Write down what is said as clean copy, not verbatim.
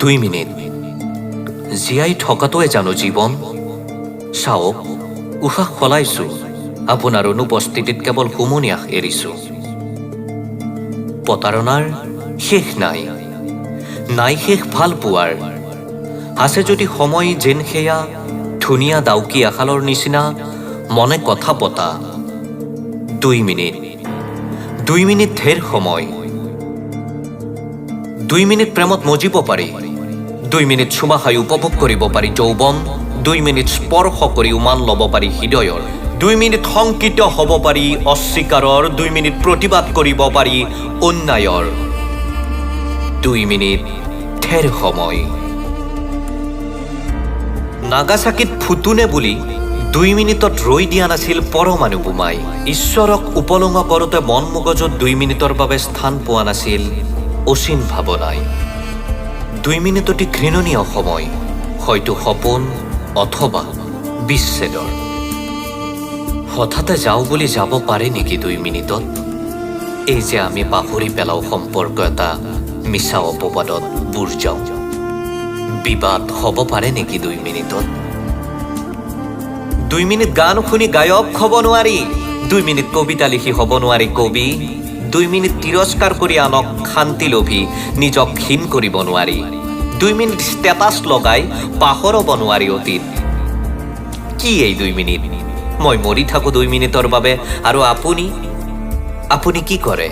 2 minute জীয়াই থকাটোৱে জানো জীৱন? চাওক, উশাহ সলাইছো, আপোনাৰ অনুপস্থিতিত কেৱল হুমুনিয়াহ এৰিছো। প্ৰতাৰণাৰ শেষ নাই, নাই শেষ ভাল পোৱাৰ। আছে যদি সময় যেন সেয়া ধুনীয়া ডাউকি আশালৰ নিচিনা মনে কথা পতা। 2 মিনিট 2 মিনিট ঢেৰ সময়। 2 মিনিট প্ৰেমত মজিব পাৰি, 2 মিনিট চুমা খাই উপভোগ কৰিব পাৰি যৌৱন, 2 মিনিট স্পৰ্শ কৰি উমান ল'ব পাৰি হৃদয়ৰ, 2 মিনিট শংকিত হ'ব পাৰি অস্বীকাৰৰ, 2 মিনিট প্ৰতিবাদ কৰিব পাৰি অন্যায়ৰ। 2 মিনিট ঢেৰ সময়। নাগাচাকিত ফুটুনে বুলি 2 মিনিটত ৰৈ দিয়া নাছিল পৰমাণু বোমাই। ঈশ্বৰক উপলুঙ কৰোঁতে মন মগজত 2 মিনিটৰ বাবে স্থান পোৱা নাছিল অচিন ভাৱনাই। 2 মিনিট অতি ঘৃণনীয় সময়, হয়তো সপোন অথবা বিচ্ছেদৰ। হঠাতে যাওঁ বুলি যাব পাৰে নেকি 2 মিনিটত? এই যে আমি পাহৰি পেলাওঁ সম্পৰ্ক এটা মিছা অপবাদত বুৰ যাওঁ। বিবাদ হ'ব পাৰে নেকি 2 মিনিটত? 2 মিনিট গান শুনি গায়ক হ'ব নোৱাৰি, 2 মিনিট কবিতা লিখি হ'ব নোৱাৰি কবি, 2 মিনিট তিৰস্কাৰ কৰি আনক শান্তি লোভি নিজক ক্ষীণ কৰিব নোৱাৰি, 2 মিনিট ষ্টেটাছ লগাই পাহৰব নোৱাৰি অতীত। কি এই 2 মিনিট? মই মৰি থাকোঁ 2 মিনিটৰ বাবে, আৰু আপুনি কি কৰে?